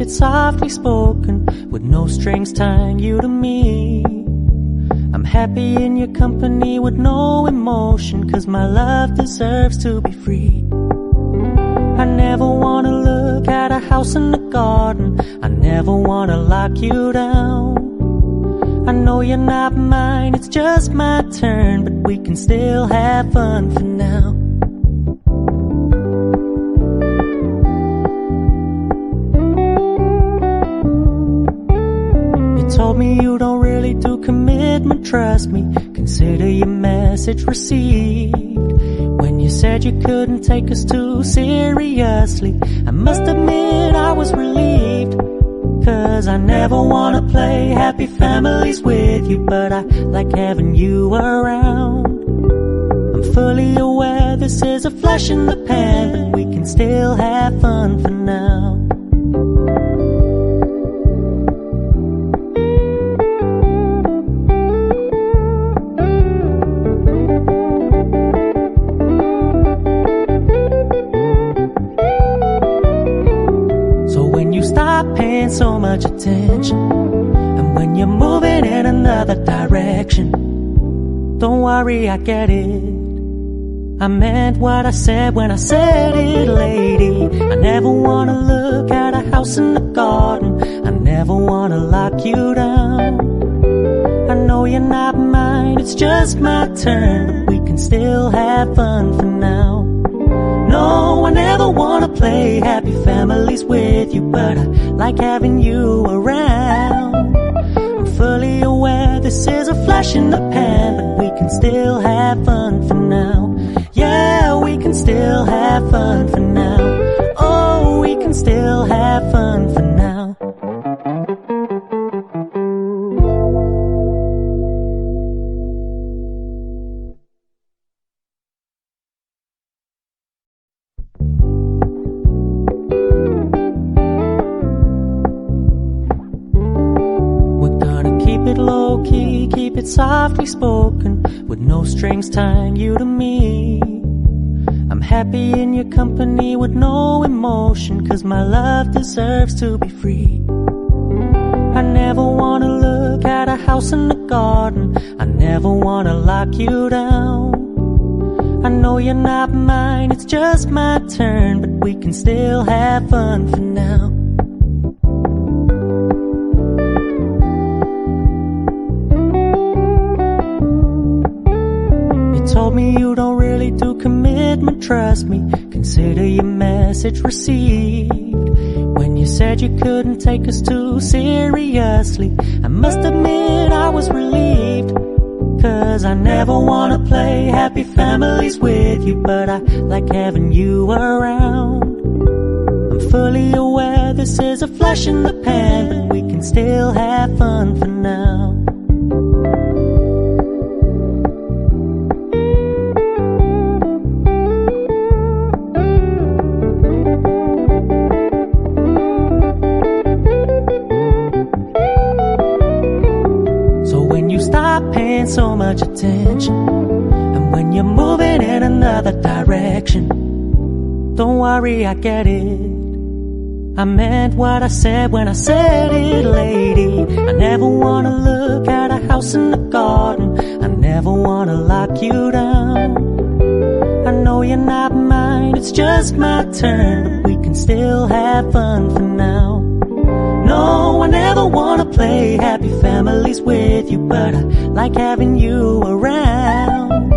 it softly spoken, with no strings tying you to me. I'm happy in your company with no emotion, 'cause my love deserves to be free. I never wanna look at a house in the garden, I never wanna lock you down. I know you're not mine, it's just my turn, but we can still have fun for now. You told me you don't really do commitment, trust me, consider your message received. When you said you couldn't take us too seriously, I must admit I was relieved. 'Cause I never wanna play happy families with you, but I like having you around. I'm fully aware this is a flash in the pan, but we can still have fun for now. Paying so much attention, and when you're moving in another direction, don't worry, I get it. I meant what I said when I said it, lady. I never wanna look at a house in the garden, I never wanna lock you down. I know you're not mine, it's just my turn, but we can still have fun for now. No, I never wanna play happy families with you, but I like having you around. I'm fully aware this is a flash in the pan, but we can still have fun for now. Yeah, we can still have fun for now. Oh, we can still have fun for now. Low-key, keep it softly spoken, with no strings tying you to me. I'm happy in your company with no emotion, 'cause my love deserves to be free. I never wanna look at a house in the garden, I never wanna lock you down. I know you're not mine, it's just my turn, but we can still have fun for now. Told me you don't really do commitment, trust me, consider your message received. When you said you couldn't take us too seriously, I must admit I was relieved. 'Cause I never wanna play happy families with you, but I like having you around. I'm fully aware this is a flash in the pan, but we can still have fun for now. Paying so much attention, and when you're moving in another direction, don't worry, I get it. I meant what I said when I said it, lady. I never wanna look at a house in the garden, I never wanna lock you down. I know you're not mine, it's just my turn, but we can still have fun for now. No, I never wanna play happy families with you, but I like having you around.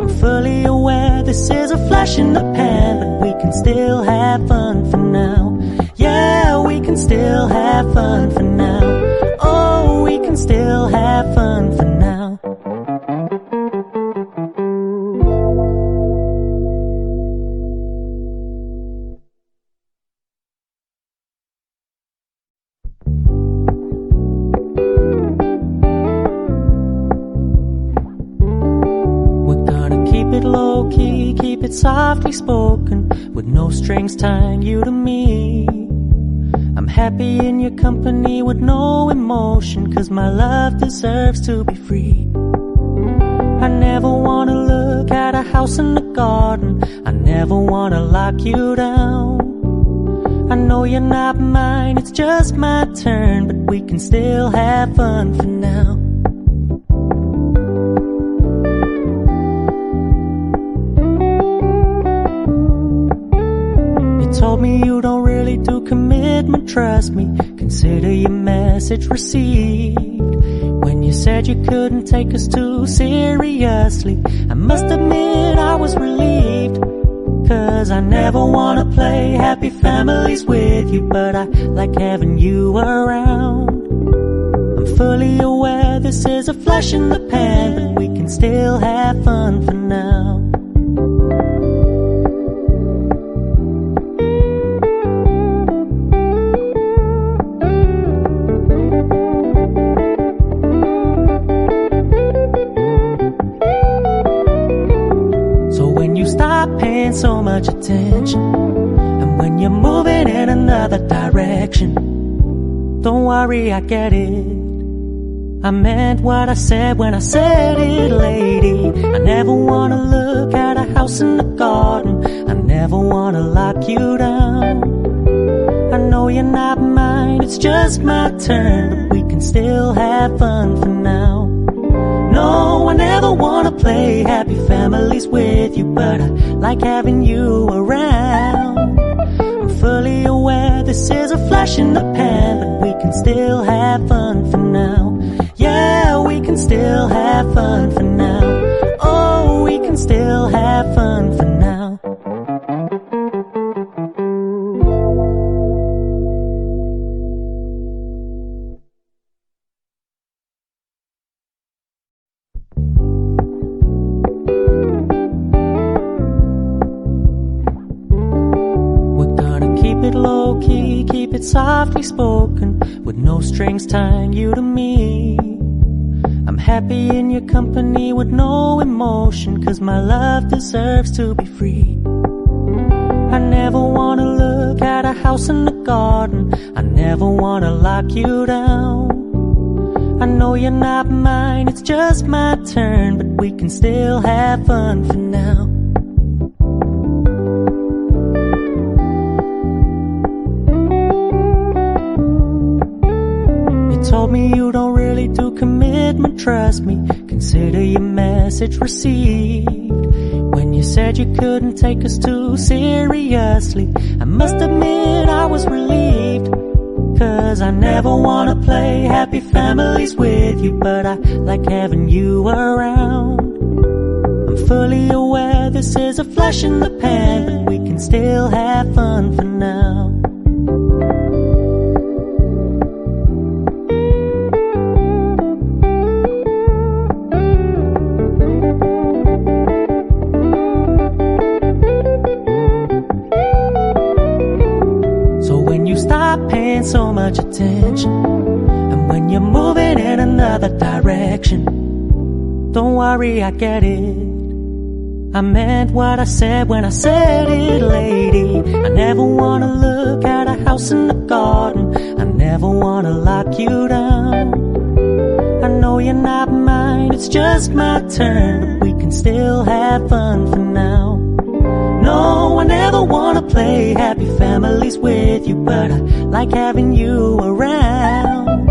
I'm fully aware this is a flash in the pan, but we can still have fun for now. Yeah, we can still have fun for now. Oh, we can still have fun for now. Low-key, keep it softly spoken, with no strings tying you to me. I'm happy in your company with no emotion, 'cause my love deserves to be free. I never wanna look at a house in the garden, I never wanna lock you down. I know you're not mine, it's just my turn, but we can still have fun for now. You told me you don't really do commitment, trust me, consider your message received. When you said you couldn't take us too seriously, I must admit I was relieved. 'Cause I never wanna play happy families with you, but I like having you around. I'm fully aware this is a flash in the pan, but we can still have fun for now. So much attention, and when you're moving in another direction, don't worry, I get it. I meant what I said when I said it, lady. I never wanna look at a house in the garden, I never wanna lock you down. I know you're not mine, it's just my turn, but we can still have fun for now. No, I never wanna play happy families with you, but I like having you around. I'm fully aware this is a flash in the pan, but we can still have fun for now. Yeah, we can still have fun for now. Oh, we can still have fun for now. Low-key, keep it softly spoken, with no strings tying you to me. I'm happy in your company with no emotion, 'cause my love deserves to be free. I never wanna look at a house in the garden, I never wanna lock you down. I know you're not mine, it's just my turn, but we can still have fun for now. Told me you don't really do commitment, trust me, consider your message received. When you said you couldn't take us too seriously, I must admit I was relieved. 'Cause I never wanna play happy families with you, but I like having you around. I'm fully aware this is a flash in the pan, but we can still have fun for now. So much attention, and when you're moving in another direction, don't worry, I get it. I meant what I said when I said it, lady. I never wanna look at a house in the garden, I never wanna lock you down. I know you're not mine, it's just my turn, but we can still have fun for now. No, I never wanna play happy families with you, but I like having you around.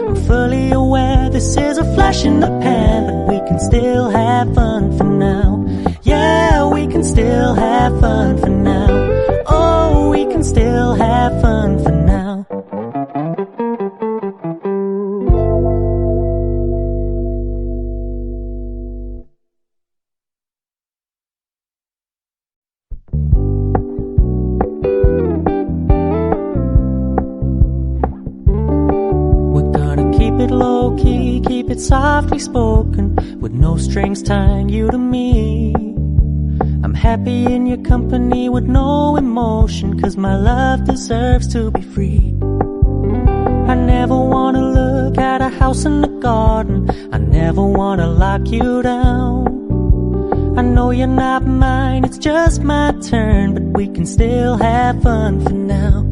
I'm fully aware this is a flash in the pan, but we can still have fun for now. Yeah, we can still have fun for now. Oh, we can still have fun for now. Low-key, keep it softly spoken, with no strings tying you to me. I'm happy in your company with no emotion, 'cause my love deserves to be free. I never wanna look at a house in the garden, I never wanna lock you down. I know you're not mine, it's just my turn, but we can still have fun for now.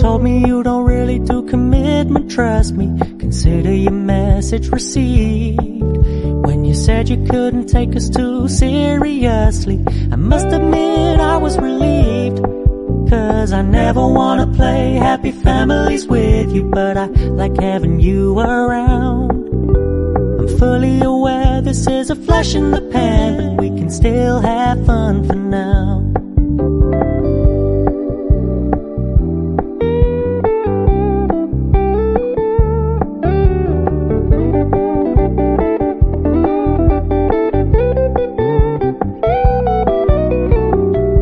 Told me you don't really do commitment, trust me, consider your message received. When you said you couldn't take us too seriously, I must admit I was relieved, 'cause I never wanna play happy families with you, but I like having you around. I'm fully aware this is a flash in the pan, but we can still have fun for now.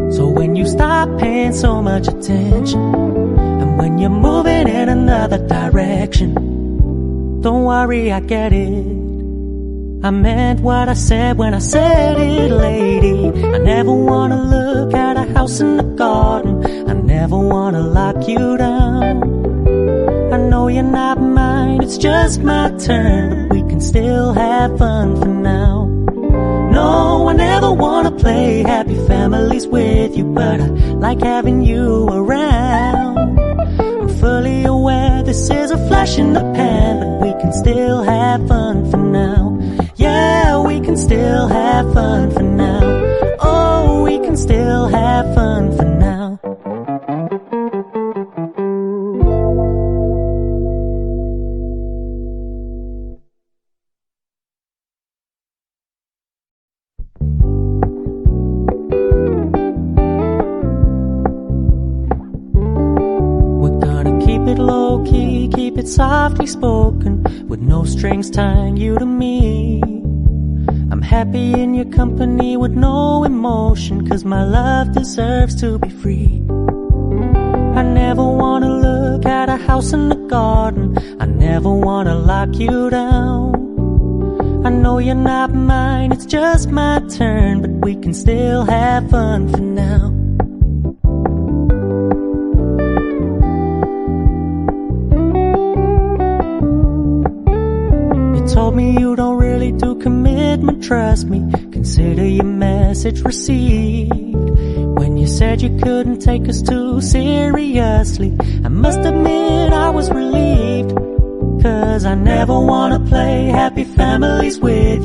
So when you stop paying so much attention, and when you're moving in another direction, don't worry, I get it. I meant what I said when I said it, lady. I never wanna look at a house in the garden. I never wanna lock you down. I know you're not mine, it's just my turn, but we can still have fun for now. No, I never wanna play happy families with you, but I like having you around. I'm fully aware this is a flash in the pan, but we can still have fun for now. Yeah, we can still have fun for now. Oh, we can still have fun for now. We're gonna keep it low-key, keep it softly spoken, with no strings tying you to me. I'm happy in your company with no emotion, 'cause my love deserves to be free. I never wanna look at a house in the garden. I never wanna lock you down. I know you're not mine, it's just my turn, but we can still have fun for now. Told me you don't really do commitment, trust me, consider your message received. When you said you couldn't take us too seriously, I must admit I was relieved, 'cause I never wanna play happy families with you.